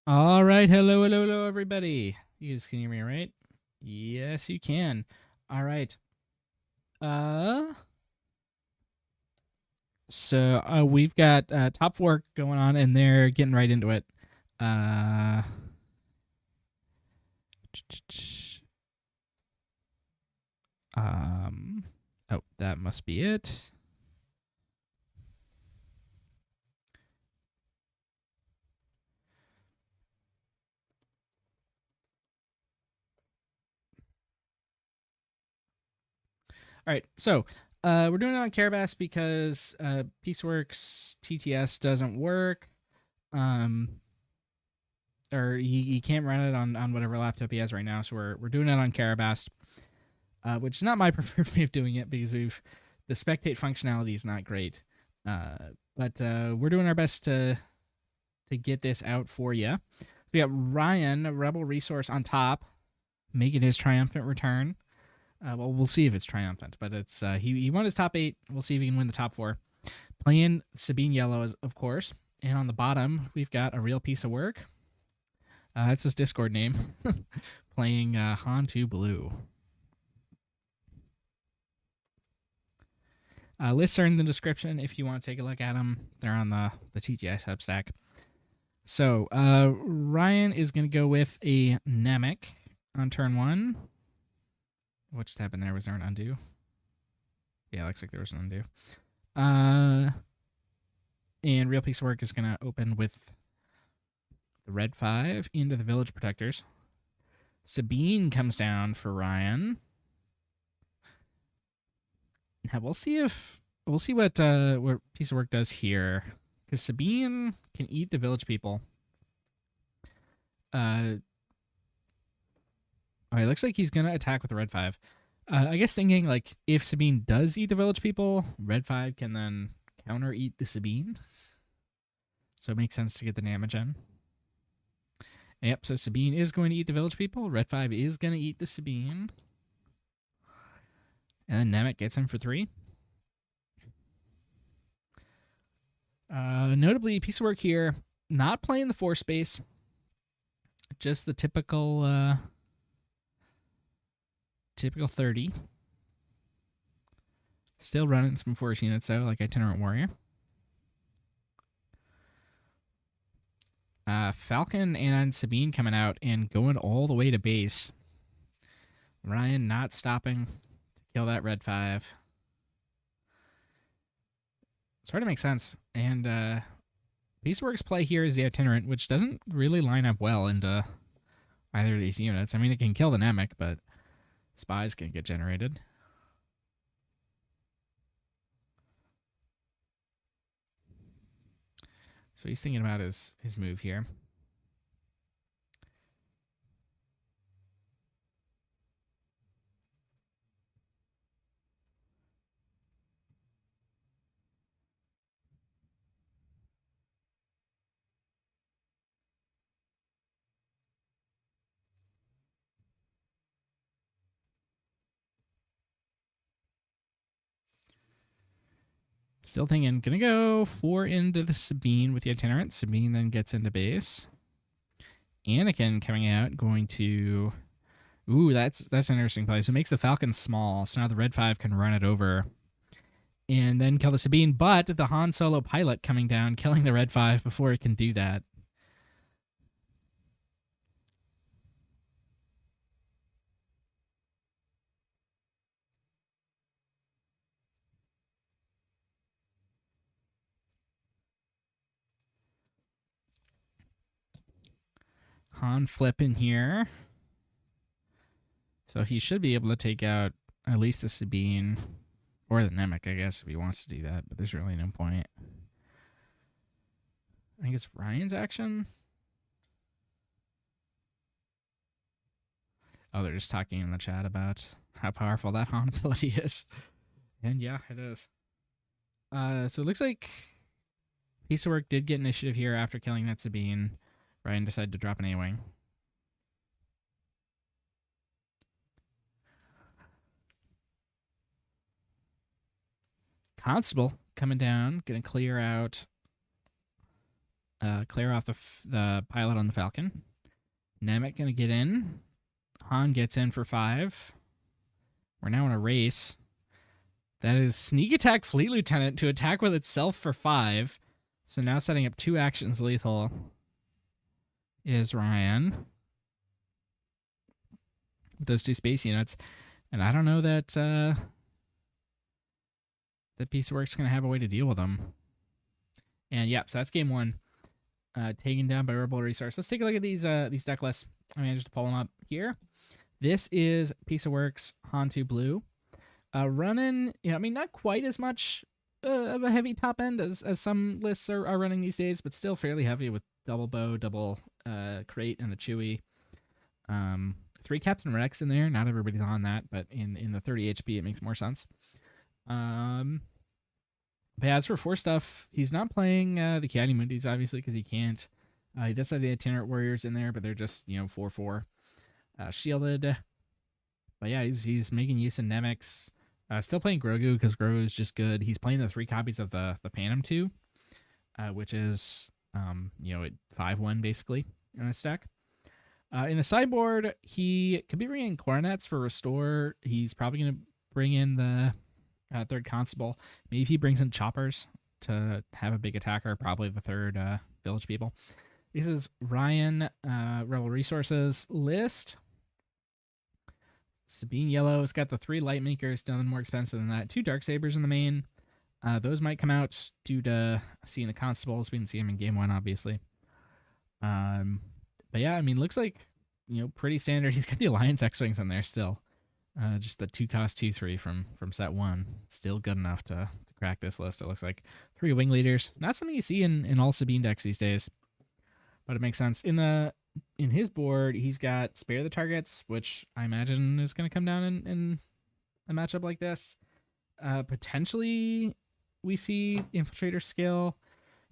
All right, hello, everybody. You guys can hear me, right? Yes, you can. All right. Uh, we've got top four going on, and they're getting right into it. Uh, um, oh, that must be it. All right, so we're doing it on Carabas because Pieceworks TTS doesn't work. Or he can't run it on whatever laptop he has right now. So we're doing it on Carabas, which is not my preferred way of doing it because the spectate functionality is not great. But we're doing our best to get this out for you. So we got Ryan, Rebel Resource on top, making his triumphant return. Well, we'll see if it's triumphant, but it's he won his top 8. We'll see if he can win the top 4. Playing Sabine Yellow, of course. And on the bottom, we've got a real piece of work. That's his Discord name. Playing Han2 Blue. Lists are in the description if you want to take a look at them. They're on the TTI Substack. So Ryan is going to go with a Namek on turn 1. What just happened there? Was there an undo? Yeah, looks like there was an undo. And Real Piece of Work is going to open with the red 5 into the Village Protectors. Sabine comes down for Ryan. Now we'll see what Piece of Work does here, because Sabine can eat the village people. It looks like he's gonna attack with the red 5. I guess thinking like if Sabine does eat the village people, red 5 can then counter eat the Sabine. So it makes sense to get the damage in. Yep, so Sabine is going to eat the village people. Red 5 is going to eat the Sabine. And then Namek gets him for 3. Notably, Piece of Work here, not playing the 4 space. Just the typical 30. Still running some force units though, like Itinerant Warrior. Falcon and Sabine coming out and going all the way to base. Ryan not stopping to kill that red 5. Sort of makes sense. And Pieceworks play here is the Itinerant, which doesn't really line up well into either of these units. I mean, it can kill the Namek, but spies can get generated. So he's thinking about his move here. Still thinking, gonna go 4 into the Sabine with the Itinerant. Sabine then gets into base. Anakin coming out, going to... Ooh, that's an interesting play. So it makes the Falcon small, so now the red 5 can run it over. And then kill the Sabine, but the Han Solo pilot coming down, killing the red 5 before it can do that. Han flipping here. So he should be able to take out at least the Sabine or the Namek, I guess, if he wants to do that. But there's really no point. I think it's Ryan's action. Oh, they're just talking in the chat about how powerful that Han ability is. And yeah, it is. So it looks like Piece of Work did get initiative here after killing that Sabine. Ryan decided to drop an A-Wing. Constable coming down, gonna clear out Clear off the pilot on the Falcon. Nemec gonna get in. Han gets in for 5. We're now in a race. That is sneak attack Fleet Lieutenant to attack with itself for 5. So now setting up 2 actions lethal is Ryan. With those 2 space units. And I don't know that that piece of work's going to have a way to deal with them. And yeah, so that's game 1. Taken down by Rebel Resource. Let's take a look at these deck lists. I managed to pull them up here. This is Piece of Work's Han2 Blue. Running, I mean, not quite as much of a heavy top end as some lists are running these days, but still fairly heavy with double bow, double crate, and the Chewie. 3 Captain Rex in there. Not everybody's on that, but in the 30 HP, it makes more sense. But yeah, as for 4 stuff, he's not playing the Ki-Adi-Mundis, obviously, because he can't. He does have the Itinerant Warriors in there, but they're just, 4/4 shielded. But yeah, he's making use of Nemec's. Still playing Grogu because Grogu is just good. He's playing the 3 copies of the Phantom 2, which is, 5/1 basically in this deck. In the sideboard, he could be bringing Coronets for Restore. He's probably going to bring in the 3rd Constable. Maybe he brings in Choppers to have a big attacker, probably the 3rd Village People. This is Ryan Rebel Resources list. Sabine Yellow. It's got the 3 Light Makers, nothing more expensive than that. 2 Darksabers in the main. Those might come out due to seeing the Constables. We didn't see them in game 1, obviously. But yeah, I mean, looks like, pretty standard. He's got the Alliance X-Wings in there still. Just the 2-cost 2/3 from set 1. Still good enough to crack this list. It looks like 3 Wing Leaders. Not something you see in all Sabine decks these days. But it makes sense. In his board, he's got Spare the Targets, which I imagine is going to come down in a matchup like this. Potentially, we see Infiltrator skill.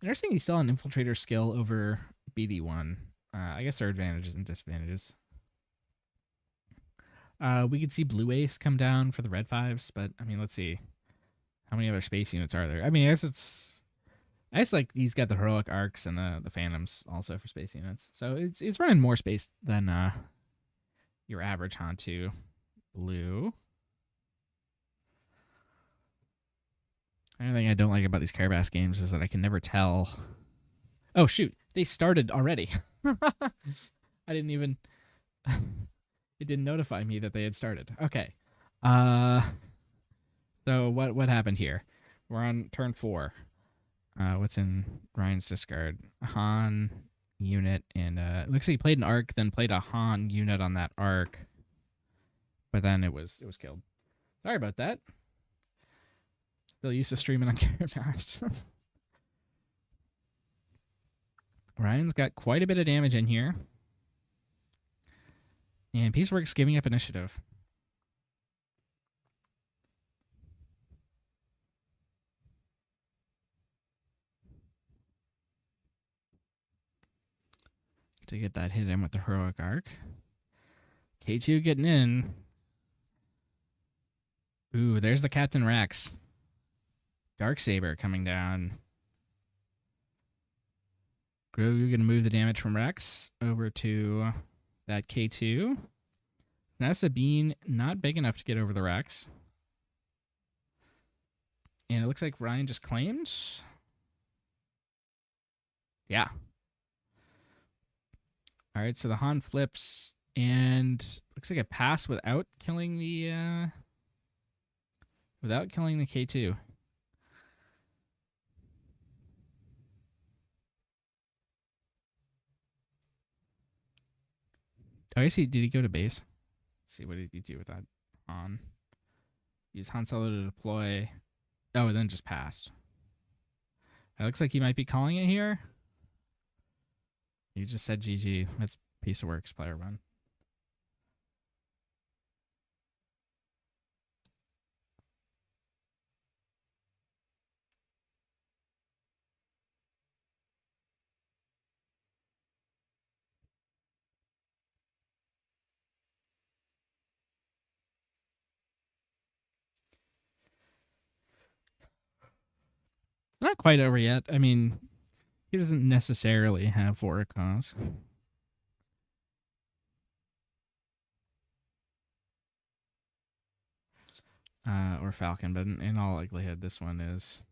Interesting, he's still on Infiltrator skill over BD1. I guess there are advantages and disadvantages. We could see Blue Ace come down for the red 5s, but I mean, let's see. How many other space units are there? I mean, I guess like he's got the Heroic Arcs and the Phantoms also for space units. So it's running more space than your average Han2 Blue. Another thing I don't like about these Carabas games is that I can never tell. Oh shoot, they started already. I didn't even it didn't notify me that they had started. Okay. So what happened here? We're on turn 4. What's in Ryan's discard? A Han unit, and it looks like he played an Arc, then played a Han unit on that Arc. But then it was killed. Sorry about that. Still used to streaming on Carabast. Ryan's got quite a bit of damage in here. And Piecework's giving up initiative. To get that hit in with the Heroic Arc. K2 getting in. Ooh, there's the Captain Rex. Darksaber coming down. Grogu going to move the damage from Rex over to that K2. Now Sabine not big enough to get over the Rex. And it looks like Ryan just claims. Yeah. All right, so the Han flips and looks like a pass without killing the K2. Oh, I see. Did he go to base? Let's see, what did he do with that Han? Use Han Solo to deploy. Oh, and then just passed. It looks like he might be calling it here. He just said GG. That's piece of work, player 1. Not quite over yet. I mean, He doesn't necessarily have for a cause. Or Falcon, but in all likelihood, this one is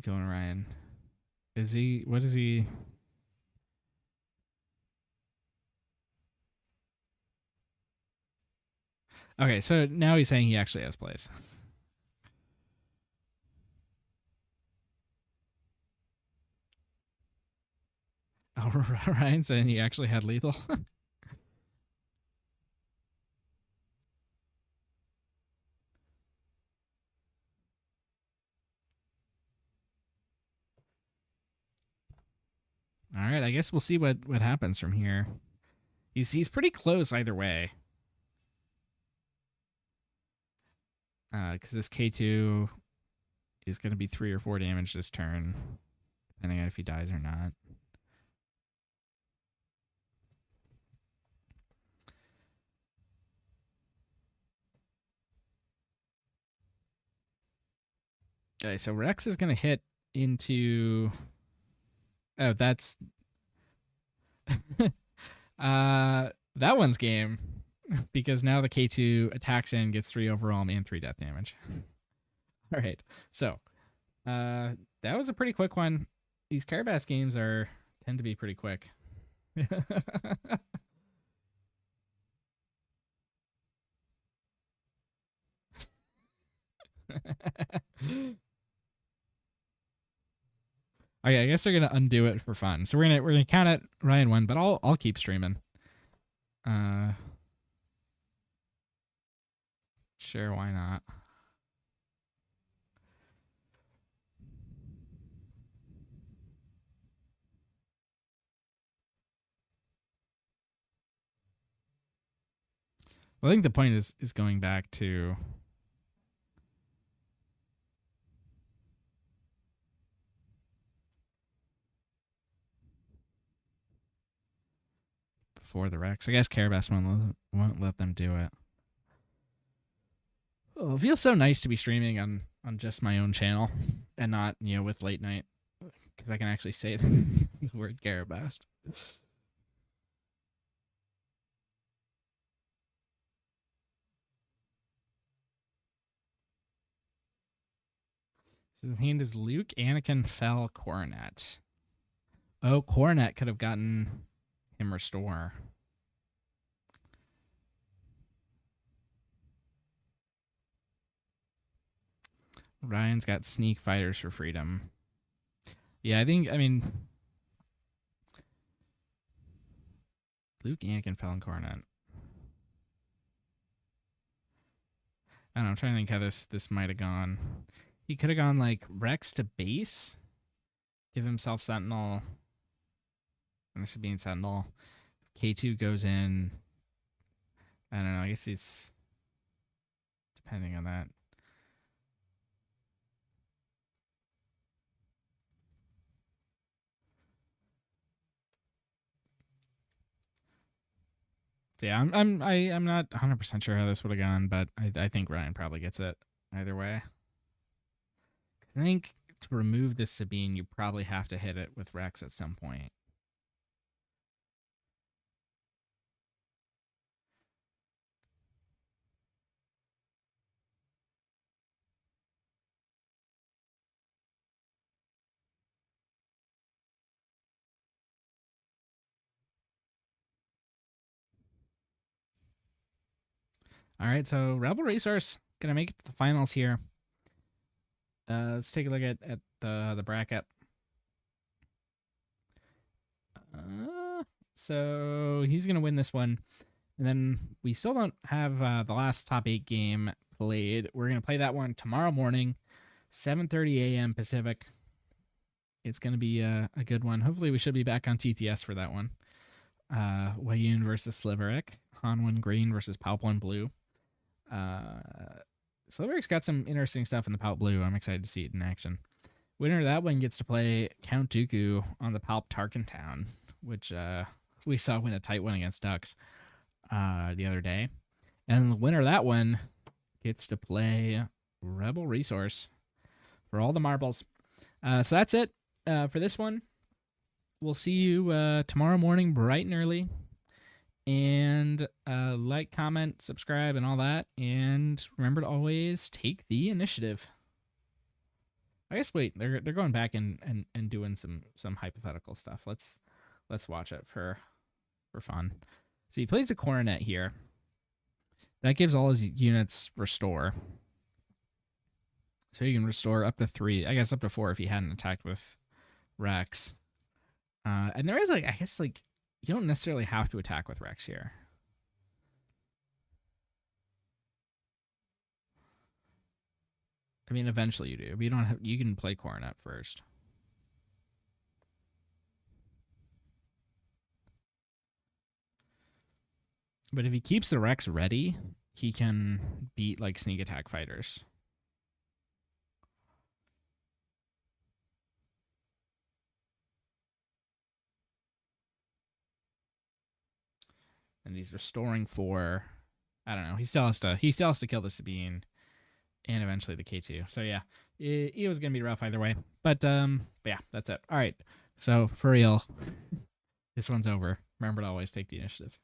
going Ryan. Is he? What is he? Okay, so now he's saying he actually has plays. Oh, Ryan saying he actually had lethal. All right, I guess we'll see what happens from here. He's pretty close either way. Because this K2 is going to be 3 or 4 damage this turn, depending on if he dies or not. Okay, so Rex is going to hit into... Oh, that's... that one's game. Because now the K2 attacks in, gets 3 overall and 3 death damage. All right, so that was a pretty quick one. These Carabas games tend to be pretty quick. Okay, I guess they're gonna undo it for fun. So we're gonna count it. Ryan won, but I'll keep streaming. Sure, why not? Well, I think the point is going back to before the Rex. I guess Carabas won't let them do it. Oh, it feels so nice to be streaming on just my own channel and not, with late night, because I can actually say the word Carabas. So the hand is Luke, Anakin, Fel, Coronet. Oh, Coronet could have gotten him Restore. Ryan's got Sneak, Fighters for Freedom. Yeah, I mean, Luke, Anakin, Fel, and Coronet. I don't know, I'm trying to think how this might have gone. He could have gone like Rex to base, give himself Sentinel, and this would be in Sentinel. K2 goes in. I don't know. I guess it's depending on that. So yeah, I'm not 100% sure how this would have gone, but I think Ryan probably gets it either way. I think to remove this Sabine, you probably have to hit it with Rex at some point. All right, so Rebel Resource gonna make it to the finals here. Let's take a look at the bracket. So he's gonna win this one, and then we still don't have the last top 8 game played. We're gonna play that one tomorrow morning, 7:30 a.m. Pacific. It's gonna be a good one. Hopefully, we should be back on TTS for that one. Wayun versus Sliveric, Han1 Green versus Palp1 Blue. Sliveric's got some interesting stuff in the Palp Blue. I'm excited to see it in action. Winner of that one gets to play Count Dooku on the Palp Tarkin Town, which we saw win a tight one against Ducks the other day. And the winner of that one gets to play Rebel Resource for all the marbles. So that's it for this one. We'll see you tomorrow morning, bright and early. And like, comment, subscribe, and all that. And remember to always take the initiative. I guess wait, they're going back and doing some hypothetical stuff. Let's watch it for fun. So he plays a coronet here. That gives all his units restore. So you can restore up to 3, I guess up to 4 if he hadn't attacked with Rex. And there is like, I guess like, you don't necessarily have to attack with Rex here. I mean, eventually you do. But you don't have, you can play Coronet first. But if he keeps the Rex ready, he can beat like sneak attack fighters. And he's restoring 4. I don't know. He still has to kill the Sabine and eventually the K2. So yeah, it was gonna be rough either way. But yeah, that's it. All right. So for real, this one's over. Remember to always take the initiative.